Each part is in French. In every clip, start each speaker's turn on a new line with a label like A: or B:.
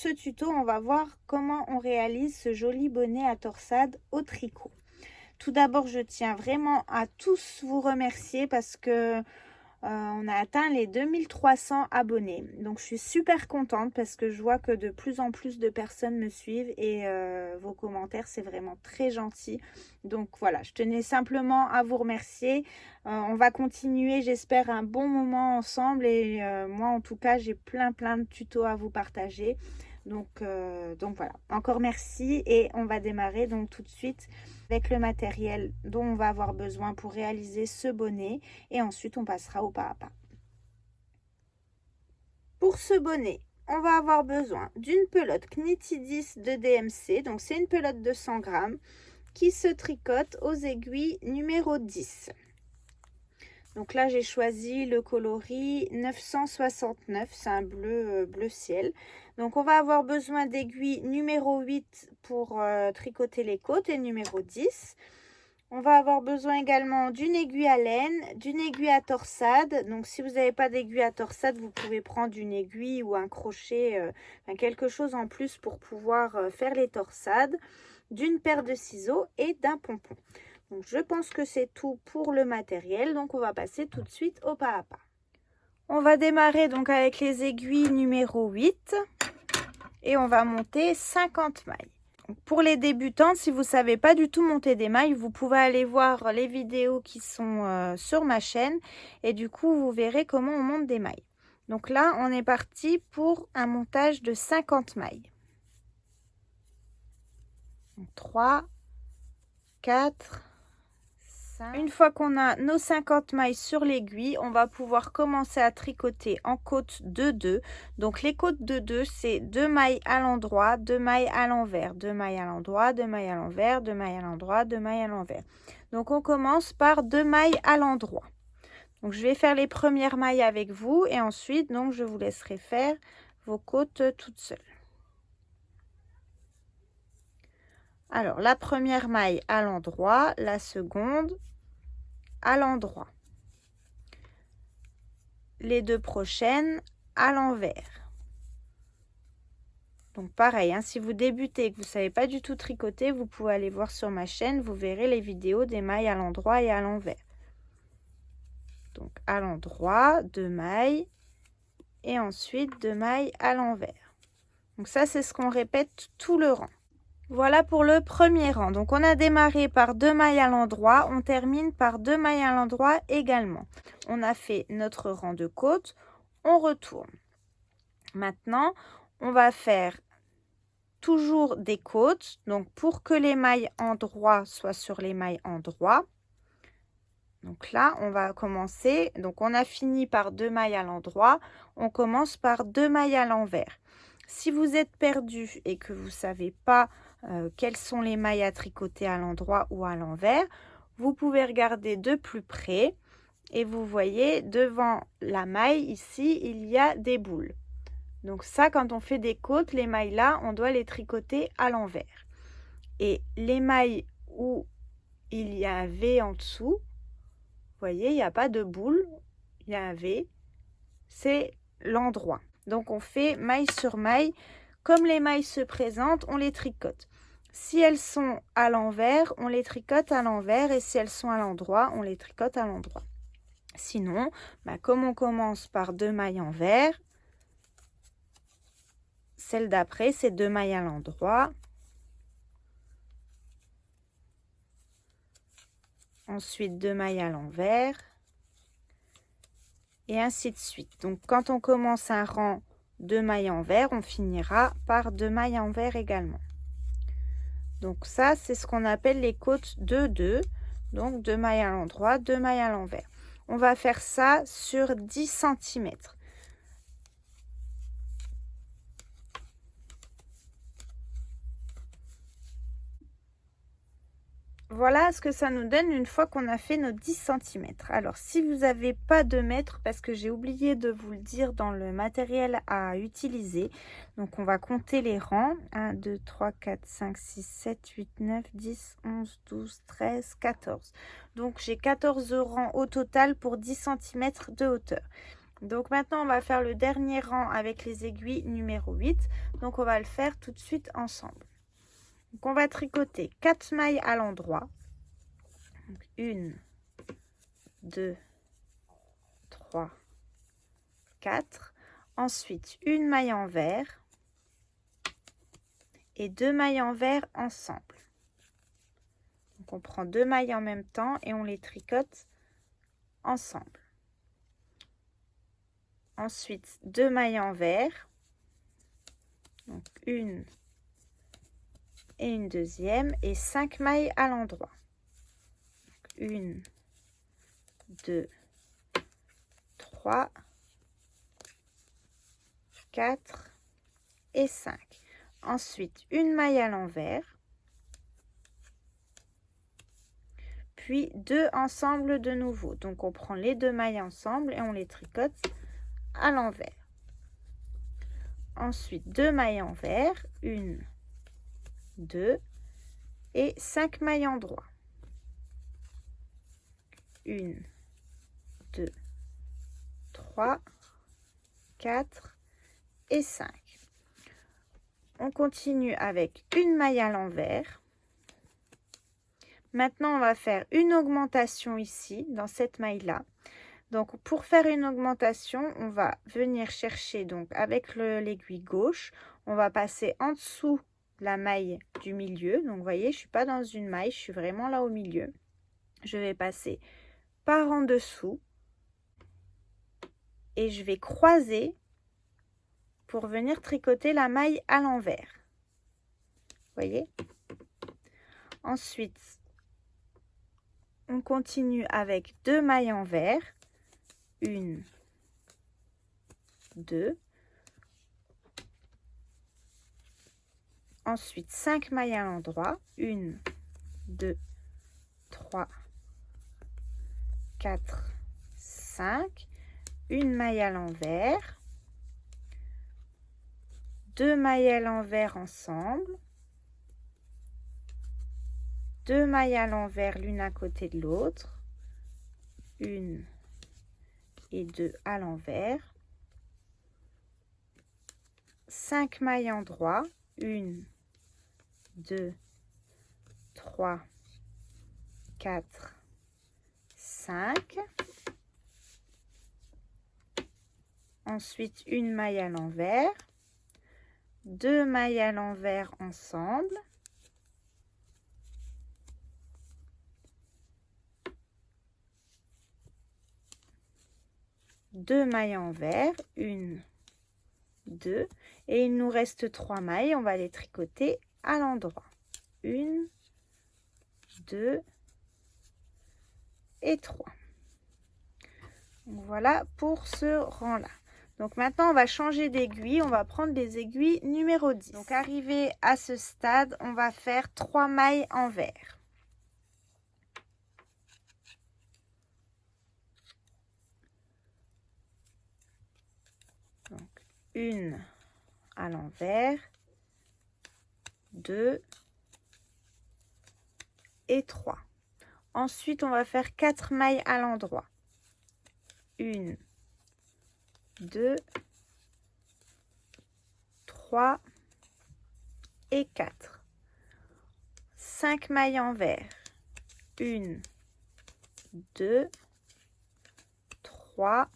A: ce tuto, on va voir comment on réalise ce joli bonnet à torsade au tricot. Tout d'abord, je tiens vraiment à tous vous remercier parce que on a atteint les 2300 abonnés. Donc, je suis super contente parce que je vois que de plus en plus de personnes me suivent et vos commentaires, c'est vraiment très gentil. Donc, voilà, je tenais simplement à vous remercier. On va continuer, j'espère, un bon moment ensemble et moi, en tout cas, j'ai plein de tutos à vous partager. Donc voilà, encore merci et on va démarrer donc tout de suite avec le matériel dont on va avoir besoin pour réaliser ce bonnet et ensuite on passera au pas à pas. Pour ce bonnet, on va avoir besoin d'une pelote Knitty de DMC, donc c'est une pelote de 100 grammes qui se tricote aux aiguilles numéro 10. Donc là, j'ai choisi le coloris 969, c'est un bleu ciel. Donc on va avoir besoin d'aiguilles numéro 8 pour tricoter les côtes et numéro 10. On va avoir besoin également d'une aiguille à laine, d'une aiguille à torsade. Donc si vous n'avez pas d'aiguille à torsade, vous pouvez prendre une aiguille ou un crochet, quelque chose en plus pour pouvoir faire les torsades, d'une paire de ciseaux et d'un pompon. Donc, je pense que c'est tout pour le matériel. Donc, on va passer tout de suite au pas à pas. On va démarrer donc avec les aiguilles numéro 8 et on va monter 50 mailles. Donc, pour les débutantes, si vous ne savez pas du tout monter des mailles, vous pouvez aller voir les vidéos qui sont sur ma chaîne et du coup, vous verrez comment on monte des mailles. Donc là, on est parti pour un montage de 50 mailles. Donc, 3, 4... Une fois qu'on a nos 50 mailles sur l'aiguille, on va pouvoir commencer à tricoter en côte de 2. Donc les côtes de 2, c'est 2 mailles à l'endroit, 2 mailles à l'envers, 2 mailles à l'endroit, 2 mailles à l'envers, 2 mailles à l'endroit, 2 mailles à l'envers. Donc on commence par 2 mailles à l'endroit. Donc je vais faire les premières mailles avec vous et ensuite donc je vous laisserai faire vos côtes toutes seules. Alors, la première maille à l'endroit, la seconde à l'endroit. Les deux prochaines à l'envers. Donc, pareil, hein, si vous débutez et que vous ne savez pas du tout tricoter, vous pouvez aller voir sur ma chaîne, vous verrez les vidéos des mailles à l'endroit et à l'envers. Donc, à l'endroit, 2 mailles et ensuite 2 mailles à l'envers. Donc, ça, c'est ce qu'on répète tout le rang. Voilà pour le premier rang. Donc, on a démarré par 2 mailles à l'endroit. On termine par 2 mailles à l'endroit également. On a fait notre rang de côte. On retourne. Maintenant, on va faire toujours des côtes. Donc, pour que les mailles endroit soient sur les mailles endroit. Donc là, on va commencer. Donc, on a fini par 2 mailles à l'endroit. On commence par 2 mailles à l'envers. Si vous êtes perdu et que vous ne savez pas quelles sont les mailles à tricoter à l'endroit ou à l'envers, vous pouvez regarder de plus près et vous voyez devant la maille ici, il y a des boules. Donc ça, quand on fait des côtes, les mailles là, on doit les tricoter à l'envers. Et les mailles où il y a un V en dessous, vous voyez, il n'y a pas de boule, il y a un V, c'est l'endroit. Donc, on fait maille sur maille. Comme les mailles se présentent, on les tricote. Si elles sont à l'envers, on les tricote à l'envers. Et si elles sont à l'endroit, on les tricote à l'endroit. Sinon, comme on commence par 2 mailles envers, celle d'après, c'est 2 mailles à l'endroit. Ensuite, 2 mailles à l'envers. Et ainsi de suite. Donc, quand on commence un rang 2 mailles envers, on finira par 2 mailles envers également. Donc ça, c'est ce qu'on appelle les côtes de 2. Donc 2 mailles à l'endroit, 2 mailles à l'envers. On va faire ça sur 10 cm. Voilà ce que ça nous donne une fois qu'on a fait nos 10 cm. Alors, si vous n'avez pas de mètre, parce que j'ai oublié de vous le dire dans le matériel à utiliser, donc on va compter les rangs. 1, 2, 3, 4, 5, 6, 7, 8, 9, 10, 11, 12, 13, 14. Donc, j'ai 14 rangs au total pour 10 cm de hauteur. Donc maintenant, on va faire le dernier rang avec les aiguilles numéro 8. Donc on va le faire tout de suite ensemble. Donc on va tricoter 4 mailles à l'endroit. 1, 2, 3, 4. Ensuite, une maille envers et 2 mailles envers ensemble. Donc on prend 2 mailles en même temps et on les tricote ensemble. Ensuite, 2 mailles envers. Donc une et une deuxième et 5 mailles à l'endroit. 1, 2, 3, 4 et 5. Ensuite, une maille à l'envers, puis 2 ensemble de nouveau. Donc, on prend les 2 mailles ensemble et on les tricote à l'envers. Ensuite, 2 mailles envers, 1, 2 et 5 mailles en droit. 1, 2, 3, 4 et 5. On continue avec une maille à l'envers. Maintenant, on va faire une augmentation ici, dans cette maille-là. Donc, pour faire une augmentation, on va venir chercher, donc avec l'aiguille gauche, on va passer en dessous de la maille du milieu. Donc, vous voyez, je ne suis pas dans une maille, je suis vraiment là au milieu. Je vais passer par en dessous et je vais croiser pour venir tricoter la maille à l'envers. Vous voyez? Ensuite, on continue avec 2 mailles envers. 1, 2. Ensuite, 5 mailles à l'endroit. 1, 2, 3, 4, 5. Une maille à l'envers. 2 mailles à l'envers ensemble. 2 mailles à l'envers l'une à côté de l'autre. 1 et 2 à l'envers. 5 mailles en droit. 1, 2, 3, 4, 5. Ensuite, une maille à l'envers. 2 mailles à l'envers ensemble. 2 mailles envers, 1, 2, et il nous reste 3 mailles, on va les tricoter à l'endroit. 1, 2 et 3. Donc voilà pour ce rang-là. Donc maintenant, on va changer d'aiguille, on va prendre les aiguilles numéro 10. Donc arrivé à ce stade, on va faire 3 mailles envers. Donc, 1 à l'envers, 2 et 3. Ensuite, on va faire 4 mailles à l'endroit. 1, 2, 3 et 4. 5 mailles envers. 1, 2, 3,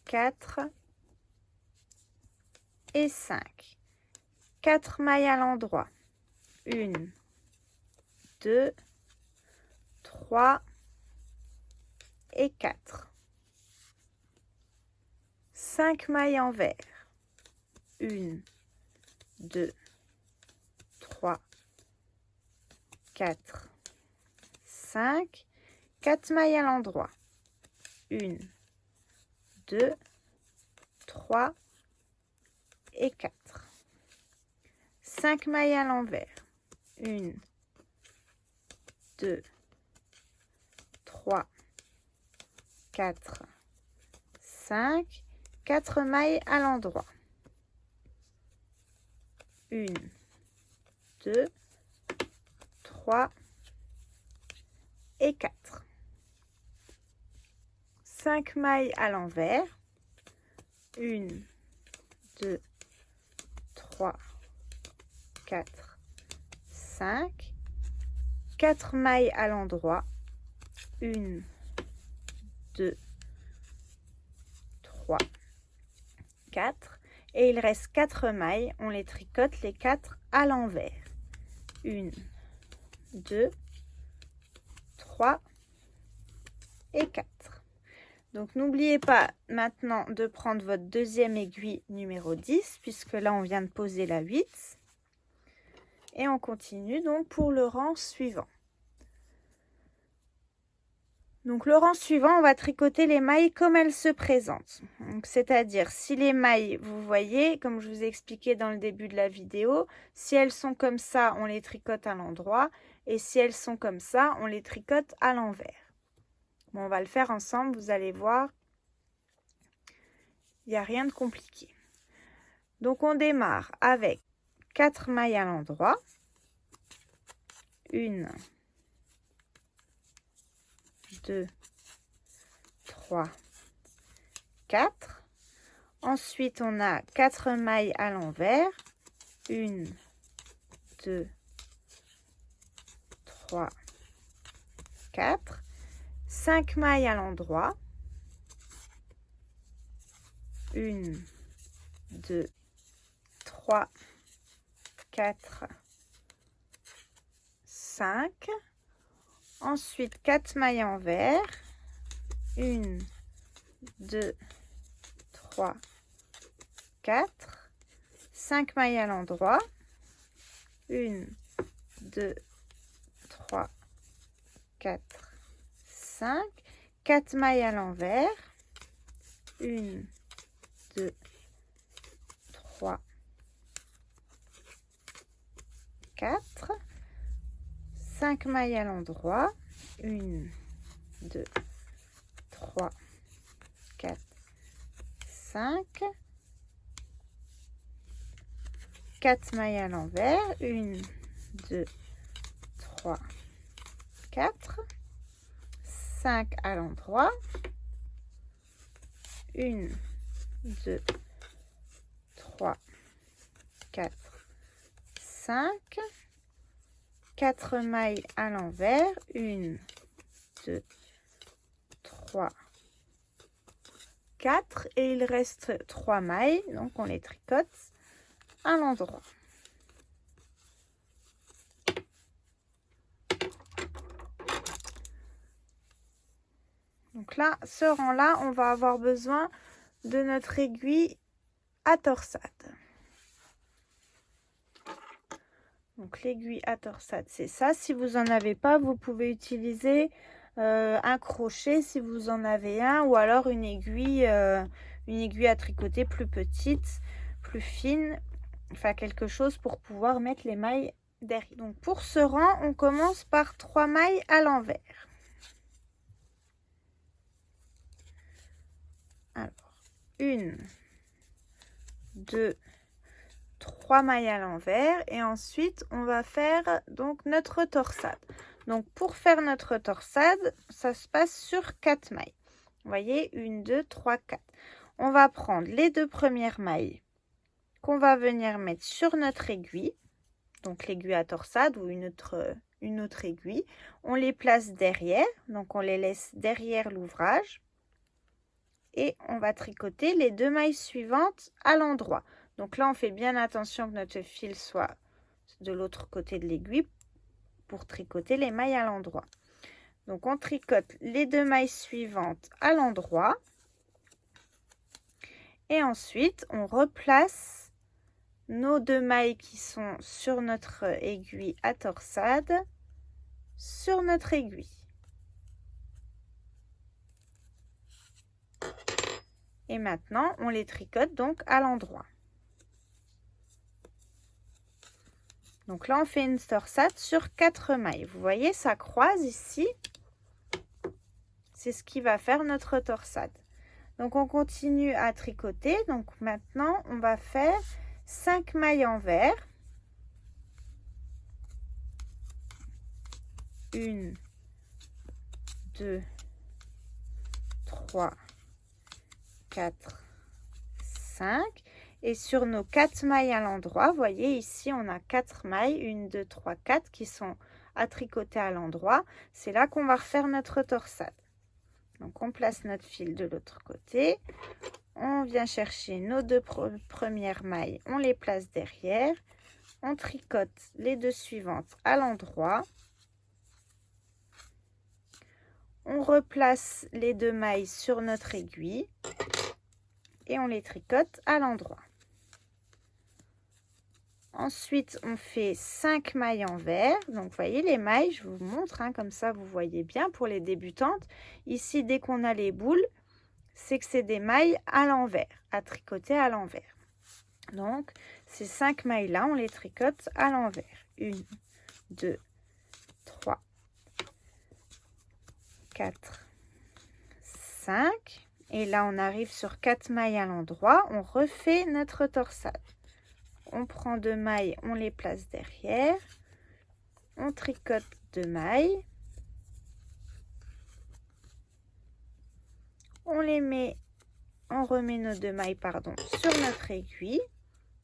A: 4 et 5. 4 mailles à l'endroit. 1, 2, 3 et 4. 5 mailles envers. 1, 2, 3, 4, 5. 4 mailles à l'endroit. 1, 2, 3 et 4. 5 mailles à l'envers. 1, 2, 3, 4, 5. 4 mailles à l'endroit. 1, 2, 3 et 4. 5 mailles à l'envers, 1, 2, 3, 4, 5, 4 mailles à l'endroit, 1, 2, 3, 4, et il reste 4 mailles, on les tricote les 4 à l'envers, 1, 2, 3 et 4. Donc n'oubliez pas maintenant de prendre votre deuxième aiguille numéro 10, puisque là on vient de poser la 8. Et on continue donc pour le rang suivant. Donc le rang suivant, on va tricoter les mailles comme elles se présentent. C'est-à-dire si les mailles, vous voyez, comme je vous ai expliqué dans le début de la vidéo, si elles sont comme ça, on les tricote à l'endroit. Et si elles sont comme ça, on les tricote à l'envers. Bon, on va le faire ensemble, vous allez voir. Il n'y a rien de compliqué. Donc on démarre avec 4 mailles à l'endroit. 1, 2, 3, 4. Ensuite, on a 4 mailles à l'envers. 1, 2, 3, 4. 5 mailles à l'endroit. 1, 2, 3, 4, 5. Ensuite, 4 mailles envers. 1, 2, 3, 4. 5 mailles à l'endroit. 1, 2, 3, 4, 5. 4 mailles à l'envers. 1, 2, 3, 4. 5 mailles à l'endroit. 1, 2, 3, 4, 5. 4 mailles à l'envers. 1, 2, 3, 4. 5 à l'endroit. 1, 2, 3, 4, 5. 4 mailles à l'envers. 1, 2, 3, 4. Et il reste 3 mailles, donc on les tricote à l'endroit. Donc là, ce rang-là, on va avoir besoin de notre aiguille à torsade. Donc l'aiguille à torsade, c'est ça. Si vous n'en avez pas, vous pouvez utiliser un crochet si vous en avez un, ou alors une aiguille à tricoter plus petite, plus fine, enfin quelque chose pour pouvoir mettre les mailles derrière. Donc pour ce rang, on commence par 3 mailles à l'envers. Alors, 1, 2, 3 mailles à l'envers, et ensuite on va faire donc notre torsade. Donc pour faire notre torsade, ça se passe sur 4 mailles. Vous voyez, 1, 2, 3, 4. On va prendre les 2 premières mailles qu'on va venir mettre sur notre aiguille, donc l'aiguille à torsade ou une autre aiguille. On les place derrière, donc on les laisse derrière l'ouvrage. Et on va tricoter les 2 mailles suivantes à l'endroit. Donc là, on fait bien attention que notre fil soit de l'autre côté de l'aiguille pour tricoter les mailles à l'endroit. Donc on tricote les 2 mailles suivantes à l'endroit. Et ensuite, on replace nos 2 mailles qui sont sur notre aiguille à torsade sur notre aiguille. Et maintenant, on les tricote donc à l'endroit. Donc là, on fait une torsade sur 4 mailles. Vous voyez, ça croise ici. C'est ce qui va faire notre torsade. Donc, on continue à tricoter. Donc, maintenant, on va faire 5 mailles envers. 1, 2, 3, 4, 5. Et sur nos 4 mailles à l'endroit, vous voyez ici, on a 4 mailles, 1, 2, 3, 4 qui sont à tricoter à l'endroit. C'est là qu'on va refaire notre torsade. Donc, on place notre fil de l'autre côté. On vient chercher nos 2 premières mailles, on les place derrière. On tricote les 2 suivantes à l'endroit. On replace les 2 mailles sur notre aiguille et on les tricote à l'endroit. Ensuite, on fait 5 mailles envers. Donc, vous voyez les mailles, je vous montre, hein, comme ça vous voyez bien pour les débutantes. Ici, dès qu'on a les boules, c'est que c'est des mailles à l'envers, à tricoter à l'envers. Donc, ces 5 mailles-là, on les tricote à l'envers. 1, 2, 3, 4, 5. Et là, on arrive sur 4 mailles à l'endroit. On refait notre torsade. On prend 2 mailles, on les place derrière. On tricote 2 mailles. On remet nos 2 mailles, pardon, sur notre aiguille.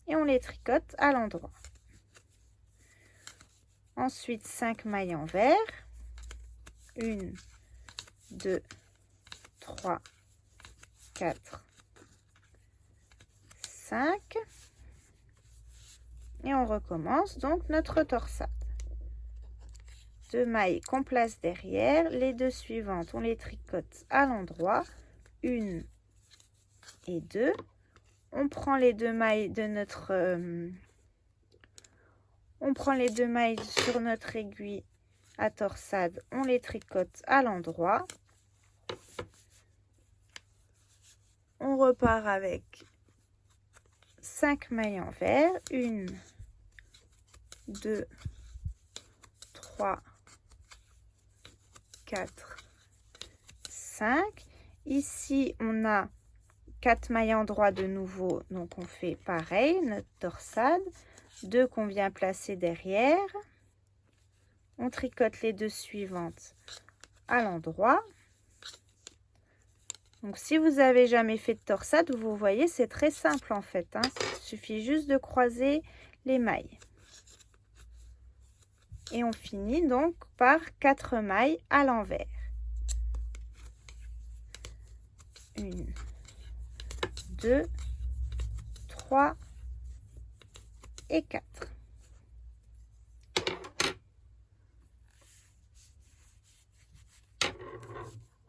A: Et on les tricote à l'endroit. Ensuite, 5 mailles envers. 1, 2, 3, 4, 5. Et on recommence donc notre torsade. 2 mailles qu'on place derrière. Les 2 suivantes, on les tricote à l'endroit. 1 et 2. On prend les 2 mailles de notre... on prend les 2 mailles sur notre aiguille à torsade. On les tricote à l'endroit. On repart avec 5 mailles envers. 1, 2, 3, 4, 5. Ici, on a 4 mailles endroits de nouveau. Donc, on fait pareil, notre torsade. 2 qu'on vient placer derrière. On tricote les 2 suivantes à l'endroit. Donc, si vous n'avez jamais fait de torsade, vous voyez, c'est très simple en fait, hein. Il suffit juste de croiser les mailles. Et on finit donc par 4 mailles à l'envers. 1, 2, 3 et 4.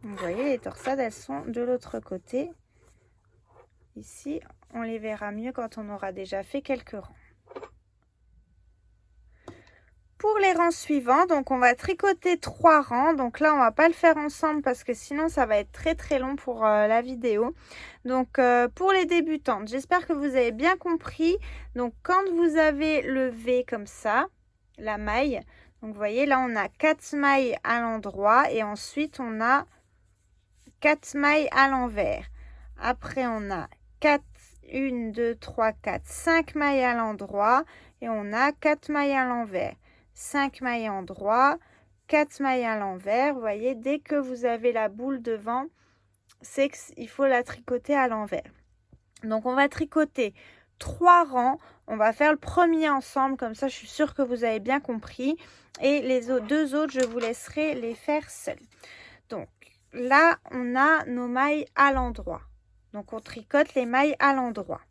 A: Vous voyez, les torsades, elles sont de l'autre côté. Ici, on les verra mieux quand on aura déjà fait quelques rangs. Pour les rangs suivants, donc on va tricoter 3 rangs. Donc là, on va pas le faire ensemble parce que sinon, ça va être très très long pour la vidéo. Donc, pour les débutantes, j'espère que vous avez bien compris. Donc, quand vous avez le V comme ça, la maille, donc vous voyez, là, on a 4 mailles à l'endroit et ensuite, on a 4 mailles à l'envers. Après, on a 1, 2, 3, 4, 5 mailles à l'endroit et on a 4 mailles à l'envers. 5 mailles à l'endroit, 4 mailles à l'envers. Vous voyez, dès que vous avez la boule devant, c'est qu'il faut la tricoter à l'envers. Donc, on va tricoter 3 rangs. On va faire le premier ensemble, comme ça, je suis sûre que vous avez bien compris. Et les 2 autres, je vous laisserai les faire seuls. Donc, là, on a nos mailles à l'endroit. Donc, on tricote les mailles à l'endroit.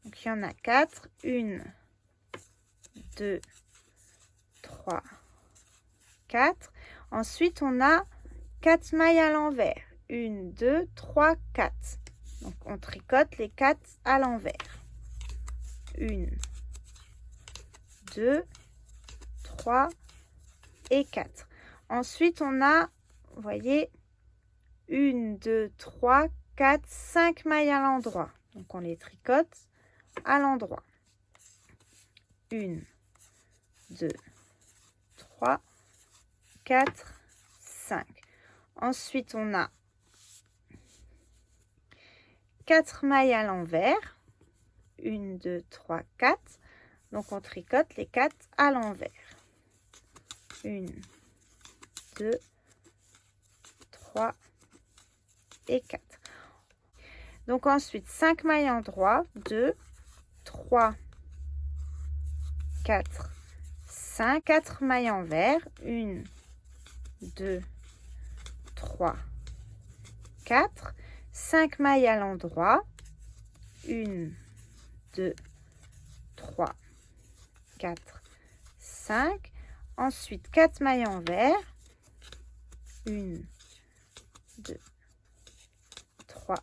A: Donc, il y en a 4. 1, 2, 3, 4. Ensuite, on a 4 mailles à l'envers. 1, 2, 3, 4. Donc, on tricote les 4 à l'envers. 1, 2, 3 et 4. Ensuite, on a, vous voyez, 1, 2, 3, 4, 5 mailles à l'endroit. Donc, on les tricote à l'endroit. 1, 2, 3, 4, 5. Ensuite, on a 4 mailles à l'envers. 1, 2, 3, 4. Donc, on tricote les 4 à l'envers. 1, 2, 3 et 4. Donc ensuite 5 mailles endroits, 2, 3, 4, 5, 4 mailles envers, 1, 2, 3, 4, 5 mailles à l'endroit, 1, 2, 3, 4, 5, ensuite 4 mailles envers, 1, 2, 3,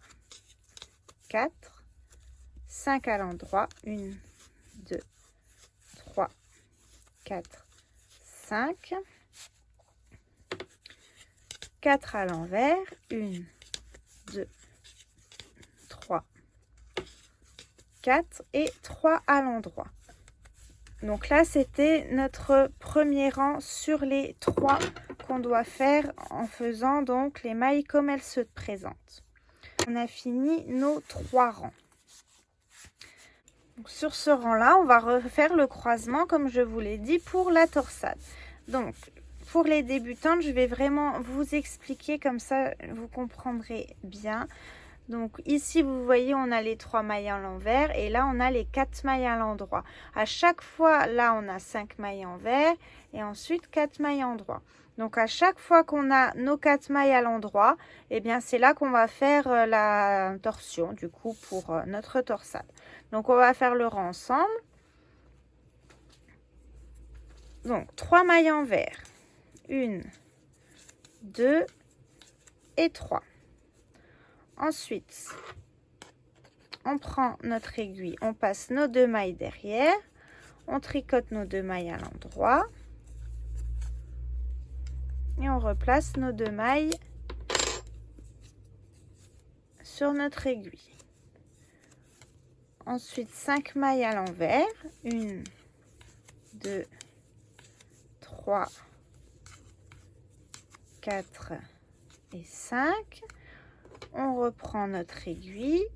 A: 4, 5 à l'endroit, 1, 2, 3, 4, 5, 4 à l'envers, 1, 2, 3, 4 et 3 à l'endroit. Donc là, c'était notre premier rang sur les 3 qu'on doit faire en faisant donc les mailles comme elles se présentent. On a fini nos 3 rangs. Donc, sur ce rang-là, on va refaire le croisement comme je vous l'ai dit pour la torsade. Donc, pour les débutantes, je vais vraiment vous expliquer comme ça, vous comprendrez bien. Donc ici, vous voyez, on a les 3 mailles à l'envers et là, on a les 4 mailles à l'endroit. À chaque fois, là, on a 5 mailles envers et ensuite 4 mailles endroit. Donc à chaque fois qu'on a nos 4 mailles à l'endroit, eh bien c'est là qu'on va faire la torsion du coup pour notre torsade. Donc on va faire le rang ensemble. Donc 3 mailles envers, 1, 2 et 3. Ensuite, on prend notre aiguille, on passe nos 2 mailles derrière, on tricote nos 2 mailles à l'endroit et on replace nos 2 mailles sur notre aiguille. Ensuite, 5 mailles à l'envers, 1, 2, 3, 4 et 5. On reprend notre aiguille,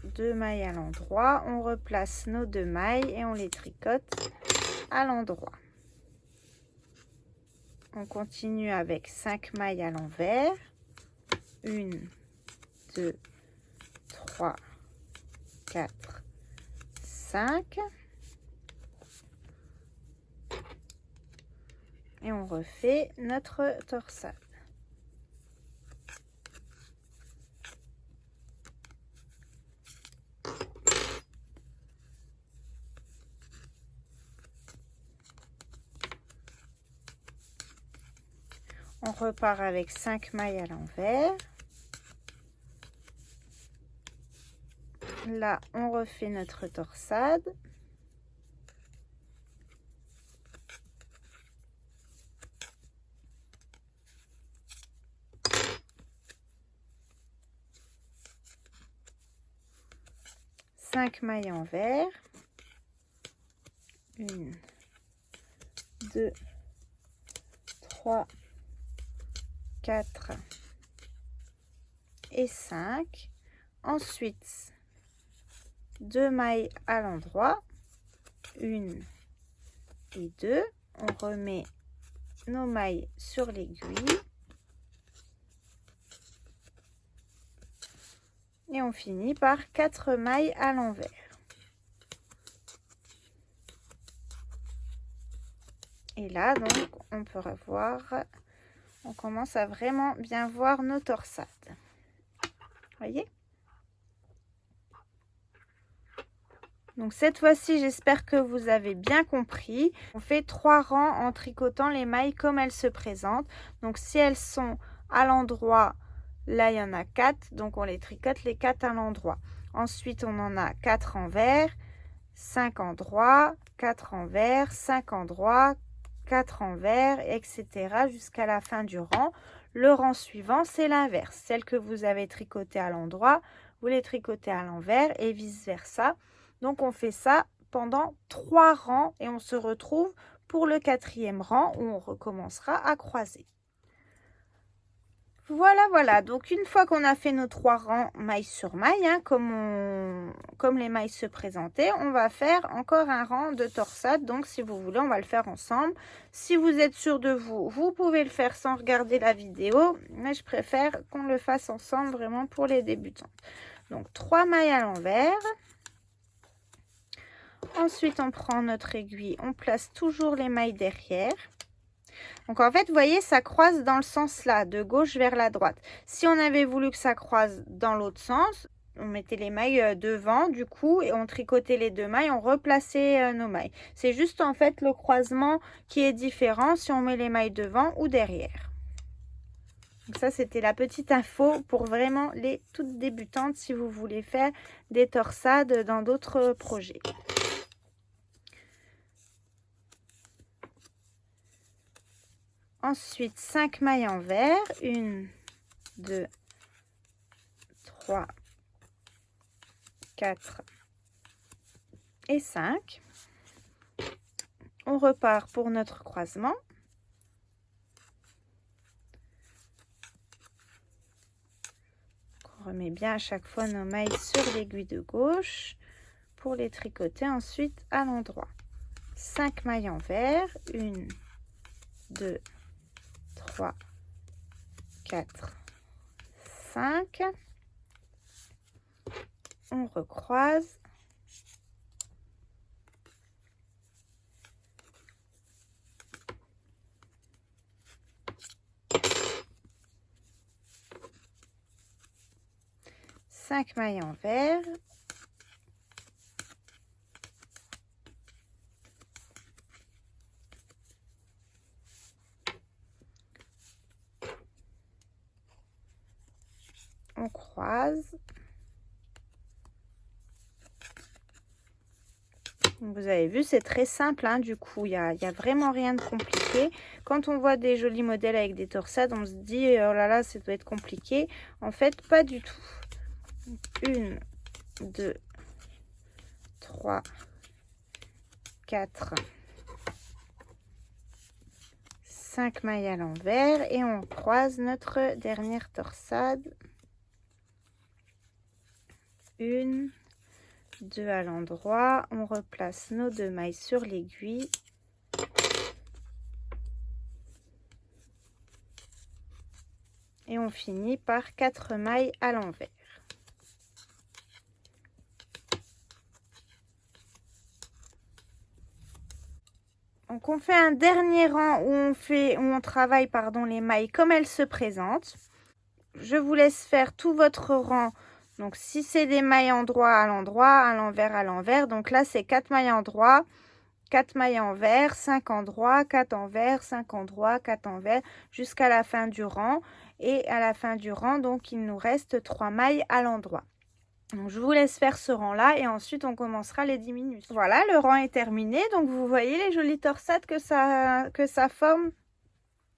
A: 2 mailles à l'endroit, on replace nos 2 mailles et on les tricote à l'endroit. On continue avec 5 mailles à l'envers, 1, 2, 3, 4, 5. Et on refait notre torsade. On repart avec 5 mailles à l'envers. Là, on refait notre torsade. Cinq mailles envers. 1, 2, 3, 4 et 5. Ensuite, 2 mailles à l'endroit, 1 et 2. On remet nos mailles sur l'aiguille et on finit par 4 mailles à l'envers. Et là, donc, on peut revoir, on commence à vraiment bien voir nos torsades. Voyez? Donc cette fois-ci, j'espère que vous avez bien compris. On fait 3 rangs en tricotant les mailles comme elles se présentent. Donc si elles sont à l'endroit, là il y en a 4, donc on les tricote les 4 à l'endroit. Ensuite, on en a 4 envers, 5 endroits, 4 envers, 5 endroits, 4 envers, etc. jusqu'à la fin du rang. Le rang suivant, c'est l'inverse. Celles que vous avez tricotées à l'endroit, vous les tricotez à l'envers et vice-versa. Donc, on fait ça pendant 3 rangs et on se retrouve pour le 4e rang où on recommencera à croiser. Voilà. Donc, une fois qu'on a fait nos 3 rangs maille sur maille, hein, comme les mailles se présentaient, on va faire encore un rang de torsade. Donc, si vous voulez, on va le faire ensemble. Si vous êtes sûr de vous, vous pouvez le faire sans regarder la vidéo. Mais je préfère qu'on le fasse ensemble vraiment pour les débutants. Donc, 3 mailles à l'envers. Ensuite, on prend notre aiguille, on place toujours les mailles derrière. Donc, en fait, vous voyez, ça croise dans le sens là, de gauche vers la droite. Si on avait voulu que ça croise dans l'autre sens, on mettait les mailles devant, du coup, et on tricotait les 2 mailles, on replaçait nos mailles. C'est juste, en fait, le croisement qui est différent si on met les mailles devant ou derrière. Donc ça, c'était la petite info pour vraiment les toutes débutantes si vous voulez faire des torsades dans d'autres projets. Ensuite, 5 mailles envers, 1, 2, 3, 4 et 5. On repart pour notre croisement. On remet bien à chaque fois nos mailles sur l'aiguille de gauche pour les tricoter ensuite à l'endroit. 5 mailles envers, 1, 2, 3, 4, 5. On recroise. Cinq mailles envers. On croise. Vous avez vu, c'est très simple, hein, du coup, il y a vraiment rien de compliqué. Quand on voit des jolis modèles avec des torsades, on se dit, oh là là, ça doit être compliqué. En fait, pas du tout. 1, 2, 3, 4, 5 mailles à l'envers et on croise notre dernière torsade. 1, 2 à l'endroit, on replace nos 2 mailles sur l'aiguille. Et on finit par 4 mailles à l'envers. Donc on fait un dernier rang où on travaille les mailles comme elles se présentent. Je vous laisse faire tout votre rang. Donc si c'est des mailles endroit à l'endroit, à l'envers à l'envers. Donc là c'est 4 mailles endroit, 4 mailles envers, 5 endroits, 4 envers, 5 endroits, 4 envers jusqu'à la fin du rang. Et à la fin du rang, donc il nous reste 3 mailles à l'endroit. Donc je vous laisse faire ce rang là et ensuite on commencera les diminutions. Voilà, le rang est terminé. Donc vous voyez les jolies torsades que ça forme.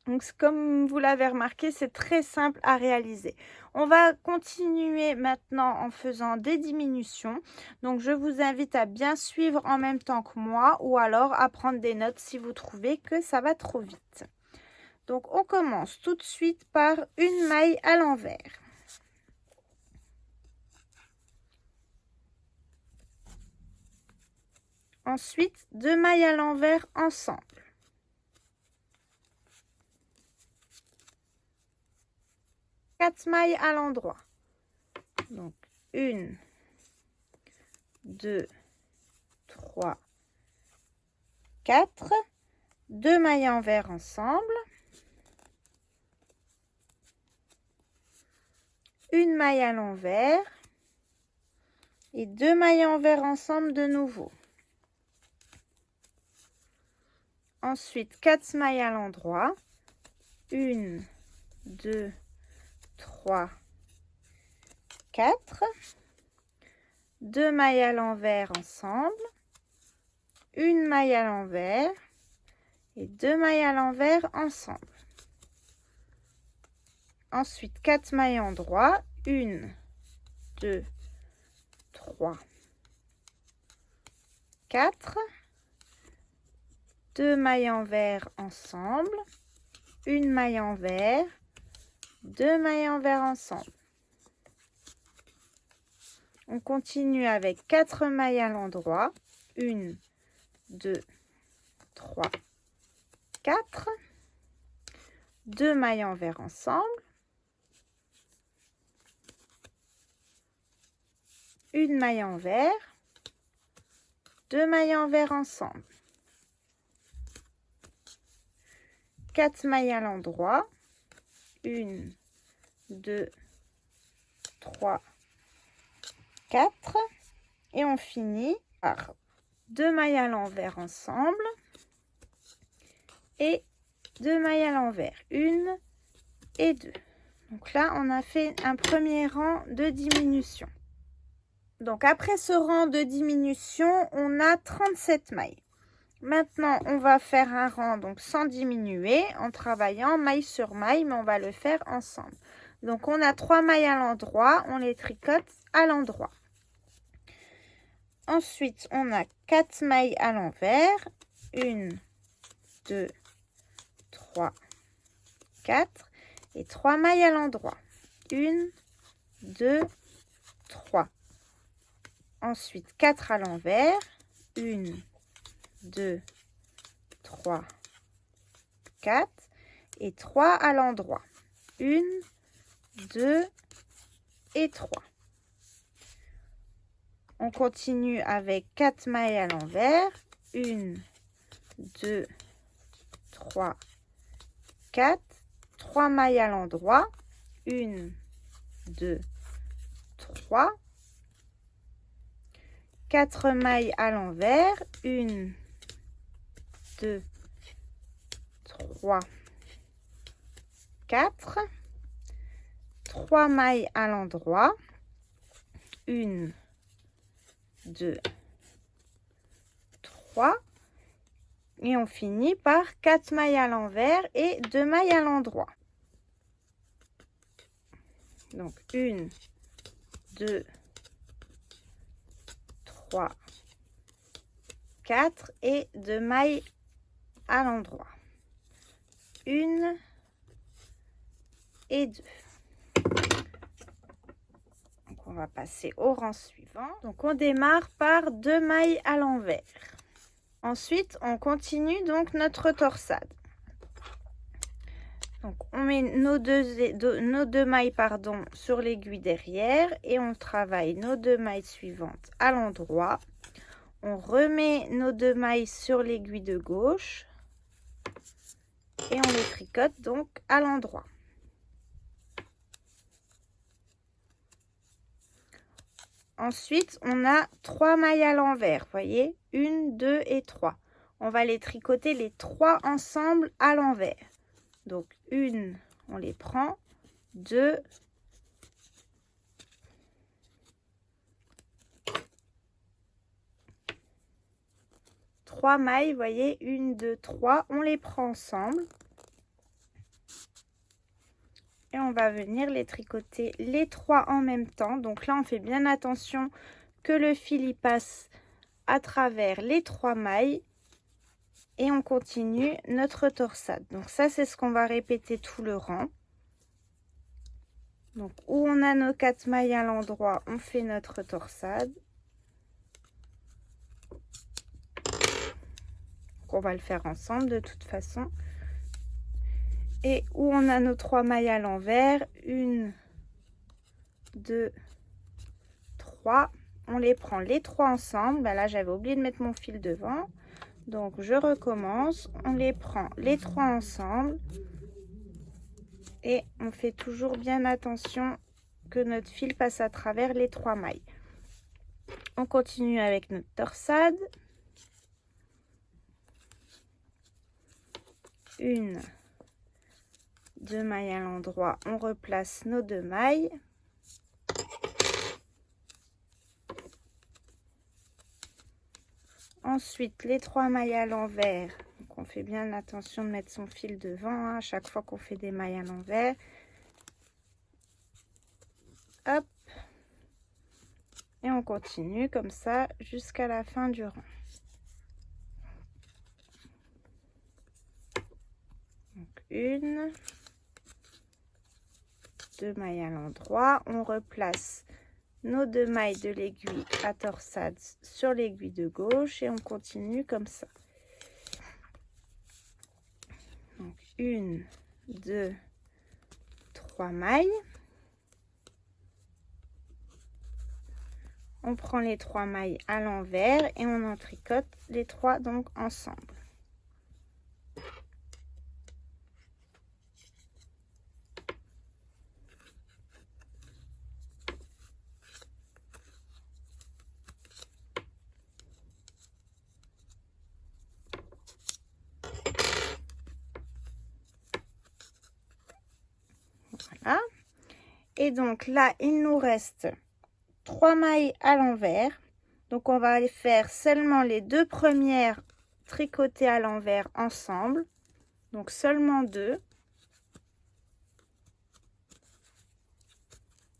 A: Donc comme vous l'avez remarqué, c'est très simple à réaliser. On va continuer maintenant en faisant des diminutions. Donc je vous invite à bien suivre en même temps que moi ou alors à prendre des notes si vous trouvez que ça va trop vite. Donc on commence tout de suite par une maille à l'envers. Ensuite, 2 mailles à l'envers ensemble. Quatre mailles à l'endroit. Donc 1, 2, 3, 4. 2 mailles envers ensemble. Une maille à l'envers. Et 2 mailles envers ensemble de nouveau. Ensuite, 4 mailles à l'endroit. 1, 2, 3, 4. 2 mailles à l'envers ensemble. Une maille à l'envers. Et 2 mailles à l'envers ensemble. Ensuite, 4 mailles endroit. 1, 2, 3, 4. 2 mailles envers ensemble, une maille envers, 2 mailles envers ensemble. On continue avec 4 mailles à l'endroit. 1, 2, 3, 4. 2 mailles envers ensemble. Une maille envers. 2 mailles envers ensemble. 4 mailles à l'endroit. 1, 2, 3, 4. Et on finit par 2 mailles à l'envers ensemble et 2 mailles à l'envers, 1 et 2. Donc là, on a fait un premier rang de diminution. Donc après ce rang de diminution, on a 37 mailles. Maintenant, on va faire un rang donc sans diminuer en travaillant maille sur maille, mais on va le faire ensemble. Donc on a 3 mailles à l'endroit, on les tricote à l'endroit. Ensuite, on a 4 mailles à l'envers. 1, 2, 3, 4. Et 3 mailles à l'endroit. 1, 2, 3. Ensuite, 4 à l'envers. 1, 2, 3, 4. Et 3 à l'endroit. 1, 2 et 3. On continue avec 4 mailles à l'envers. 1, 2, 3, 4. 3 mailles à l'endroit. 1, 2, 3. 4 mailles à l'envers. 1, 2, 3, 4. 3 mailles à l'endroit. 1, 2, 3. Et on finit par 4 mailles à l'envers et 2 mailles à l'endroit. Donc 1, 2, 3, 4 et 2 mailles à l'endroit. 1 et 2. Donc on va passer au rang suivant. Donc on démarre par 2 mailles à l'envers. Ensuite, on continue donc notre torsade. Donc, on met nos deux mailles sur l'aiguille derrière et on travaille nos 2 mailles suivantes à l'endroit. On remet nos 2 mailles sur l'aiguille de gauche et on les tricote donc à l'endroit. Ensuite, on a 3 mailles à l'envers, voyez, 1, 2 et 3. On va les tricoter les 3 ensemble à l'envers. Donc, 1, on les prend, 2, 3 mailles, voyez, 1, 2, 3, on les prend ensemble. Et on va venir les tricoter les 3 en même temps. Donc là, on fait bien attention que le fil y passe à travers les 3 mailles. Et on continue notre torsade. Donc ça, c'est ce qu'on va répéter tout le rang. Donc où on a nos 4 mailles à l'endroit, on fait notre torsade. Donc on va le faire ensemble de toute façon. Et où on a nos 3 mailles à l'envers, 1, 2, 3, on les prend les 3 ensemble. Ben là, j'avais oublié de mettre mon fil devant. Donc, je recommence. On les prend les 3 ensemble. Et on fait toujours bien attention que notre fil passe à travers les 3 mailles. On continue avec notre torsade. 1, 2 mailles à l'endroit, on replace nos 2 mailles. Ensuite, les 3 mailles à l'envers. Donc, on fait bien attention de mettre son fil devant hein, à chaque fois qu'on fait des mailles à l'envers. Hop. Et on continue comme ça jusqu'à la fin du rang. Donc, 1, 2 mailles à l'endroit, on replace nos 2 mailles de l'aiguille à torsade sur l'aiguille de gauche et on continue comme ça. Donc 1, 2, 3 mailles. On prend les 3 mailles à l'envers et on en tricote les 3 donc ensemble. Voilà. Et donc là, il nous reste 3 mailles à l'envers. Donc on va aller faire seulement les 2 premières tricotées à l'envers ensemble. Donc seulement 2.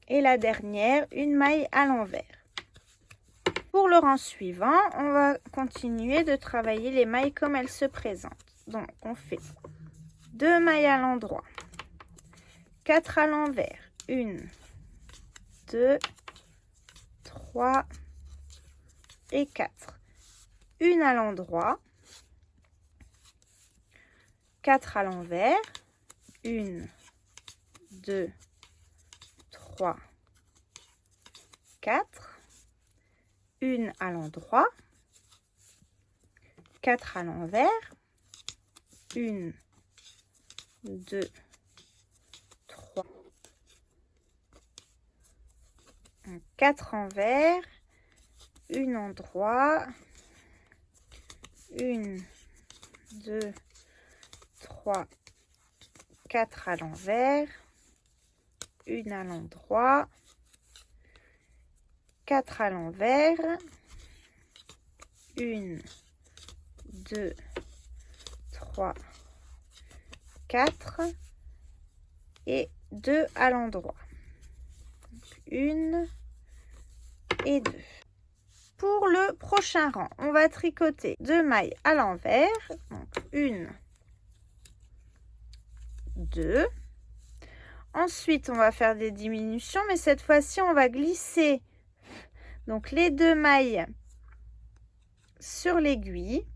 A: Et la dernière, une maille à l'envers. Pour le rang suivant, on va continuer de travailler les mailles comme elles se présentent. Donc on fait 2 mailles à l'endroit, 4 à l'envers, 1, 2, 3 et 4. Une à l'endroit, 4 à l'envers, 1, 2, 3, 4. Une à l'endroit, 4 à l'envers, 1, 2, 3, 4 envers, une endroit, 1, 2, 3, 4 à l'envers, une à l'endroit, 4 à l'envers, 1, 2, 3, 4 et 2 à l'endroit. 1 et 2. Pour le prochain rang, on va tricoter 2 mailles à l'envers. Donc 1, 2. Ensuite, on va faire des diminutions, mais cette fois-ci, on va glisser donc les 2 mailles sur l'aiguille.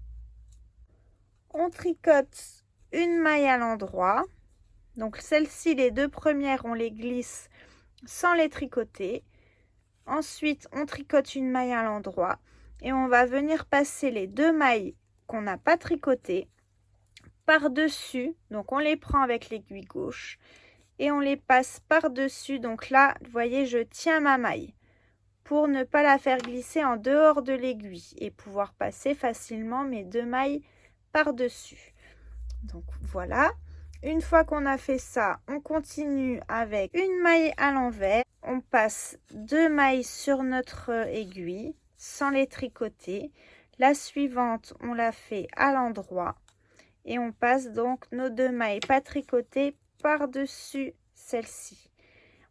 A: On tricote une maille à l'endroit. Donc celles-ci, les 2 premières, on les glisse sans les tricoter. Ensuite, on tricote une maille à l'endroit et on va venir passer les 2 mailles qu'on n'a pas tricotées par-dessus. Donc on les prend avec l'aiguille gauche et on les passe par-dessus. Donc là, vous voyez, je tiens ma maille pour ne pas la faire glisser en dehors de l'aiguille et pouvoir passer facilement mes 2 mailles par-dessus. Donc voilà. Une fois qu'on a fait ça, on continue avec une maille à l'envers. On passe 2 mailles sur notre aiguille sans les tricoter. La suivante, on la fait à l'endroit et on passe donc nos 2 mailles pas tricotées par-dessus celle-ci.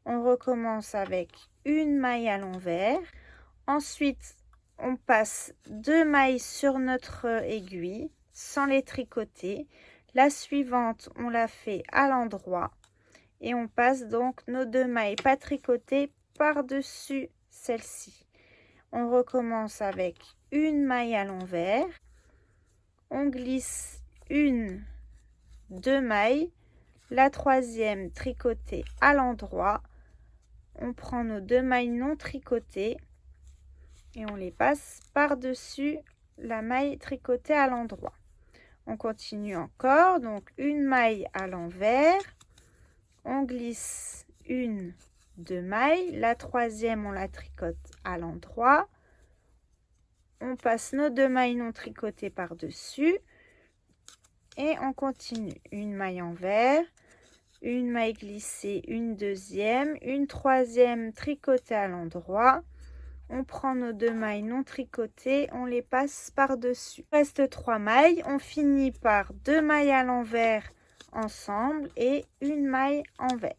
A: On recommence avec une maille à l'envers. Ensuite, on passe 2 mailles sur notre aiguille sans les tricoter. La suivante, on la fait à l'endroit et on passe donc nos 2 mailles pas tricotées par-dessus celle-ci. On recommence avec une maille à l'envers. On glisse 1, 2 mailles. La troisième tricotée à l'endroit. On prend nos 2 mailles non tricotées et on les passe par-dessus la maille tricotée à l'endroit. On continue encore, donc une maille à l'envers, on glisse 1, 2 mailles, la troisième on la tricote à l'endroit, on passe nos 2 mailles non tricotées par-dessus et on continue. Une maille envers, une maille glissée, une deuxième, une troisième tricotée à l'endroit. On prend nos 2 mailles non tricotées, on les passe par-dessus. Il reste 3 mailles, on finit par 2 mailles à l'envers ensemble et une maille envers.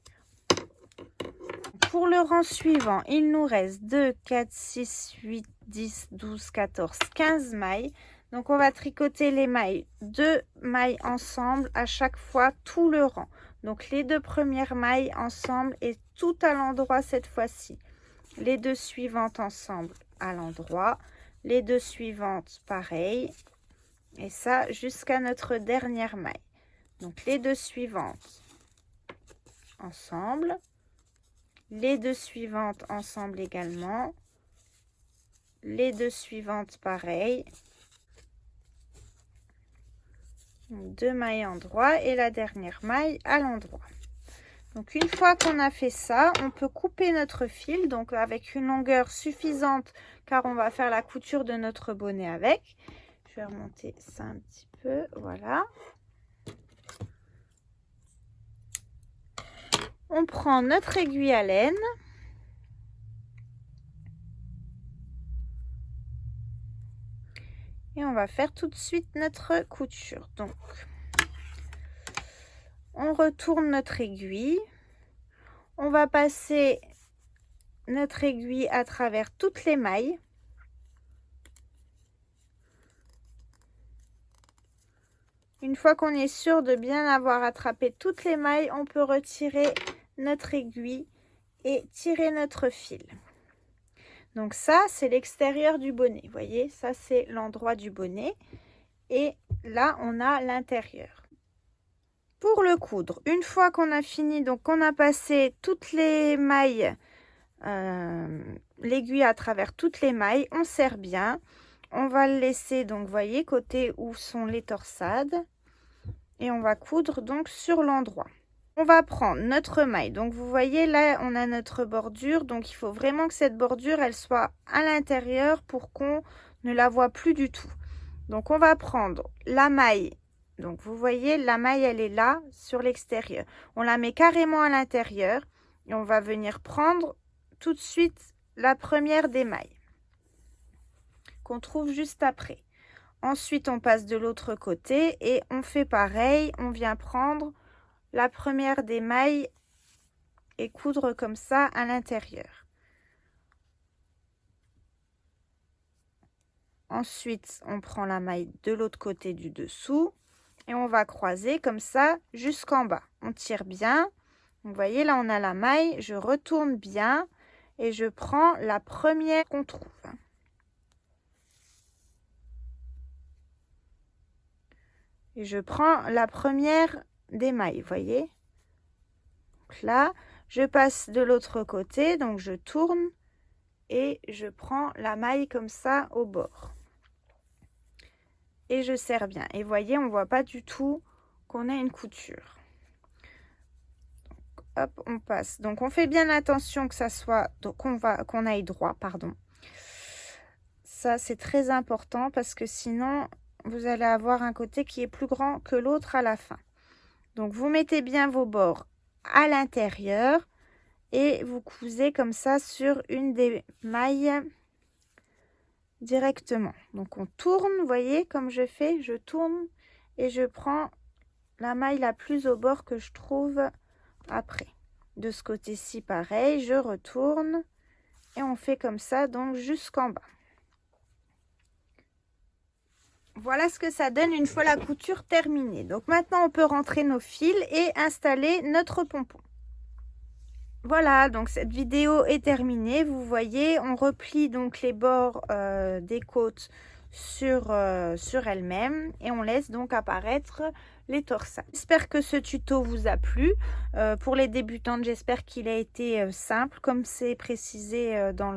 A: Pour le rang suivant, il nous reste 2, 4, 6, 8, 10, 12, 14, 15 mailles. Donc on va tricoter les mailles, 2 mailles ensemble à chaque fois tout le rang. Donc les 2 premières mailles ensemble et tout à l'endroit cette fois-ci. Les 2 suivantes ensemble à l'endroit, les 2 suivantes pareil, et ça jusqu'à notre dernière maille. Donc les 2 suivantes ensemble, les 2 suivantes ensemble également, les 2 suivantes pareil, 2 mailles endroit et la dernière maille à l'endroit. Donc une fois qu'on a fait ça, on peut couper notre fil, donc avec une longueur suffisante car on va faire la couture de notre bonnet avec. Je vais remonter ça un petit peu, voilà. On prend notre aiguille à laine. Et on va faire tout de suite notre couture. Donc, on retourne notre aiguille. On va passer notre aiguille à travers toutes les mailles. Une fois qu'on est sûr de bien avoir attrapé toutes les mailles, on peut retirer notre aiguille et tirer notre fil. Donc ça, c'est l'extérieur du bonnet. Vous voyez, ça c'est l'endroit du bonnet. Et là, on a l'intérieur. Pour le coudre, une fois qu'on a fini, donc on a passé toutes les mailles, l'aiguille à travers toutes les mailles, on serre bien. On va le laisser, donc vous voyez, côté où sont les torsades. Et on va coudre donc sur l'endroit. On va prendre notre maille. Donc vous voyez là, on a notre bordure. Donc il faut vraiment que cette bordure, elle soit à l'intérieur pour qu'on ne la voit plus du tout. Donc on va prendre la maille. Donc vous voyez, la maille, elle est là sur l'extérieur. On la met carrément à l'intérieur. Et on va venir prendre tout de suite la première des mailles qu'on trouve juste après. Ensuite, on passe de l'autre côté et on fait pareil. On vient prendre la première des mailles et coudre comme ça à l'intérieur. Ensuite, on prend la maille de l'autre côté du dessous et on va croiser comme ça jusqu'en bas. On tire bien. Vous voyez, là, on a la maille. Je retourne bien et je prends la première qu'on trouve. Et je prends la première des mailles, vous voyez. Donc là, je passe de l'autre côté, donc je tourne et je prends la maille comme ça au bord. Et je serre bien. Et vous voyez, on ne voit pas du tout qu'on a une couture. Donc, hop, on passe. Donc on fait bien attention que ça soit, donc qu'on aille droit, pardon. Ça, c'est très important parce que sinon, vous allez avoir un côté qui est plus grand que l'autre à la fin. Donc vous mettez bien vos bords à l'intérieur et vous cousez comme ça sur une des mailles directement. Donc on tourne, vous voyez comme je fais, je tourne et je prends la maille la plus au bord que je trouve après. De ce côté-ci pareil, je retourne et on fait comme ça donc jusqu'en bas. Voilà ce que ça donne une fois la couture terminée. Donc maintenant, on peut rentrer nos fils et installer notre pompon. Voilà, donc cette vidéo est terminée. Vous voyez, on replie donc les bords des côtes sur elles-mêmes et on laisse donc apparaître les torsades. J'espère que ce tuto vous a plu. Pour les débutantes, j'espère qu'il a été simple, comme c'est précisé dans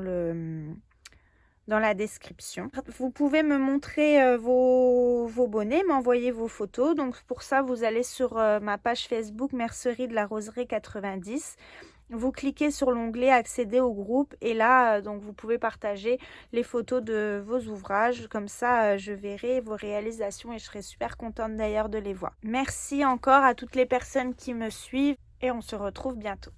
A: la description. Vous pouvez me montrer vos bonnets, m'envoyer vos photos. Donc pour ça, vous allez sur ma page Facebook Mercerie de la Roseraie 90. Vous cliquez sur l'onglet accéder au groupe et là, donc vous pouvez partager les photos de vos ouvrages. Comme ça, je verrai vos réalisations et je serai super contente d'ailleurs de les voir. Merci encore à toutes les personnes qui me suivent et on se retrouve bientôt.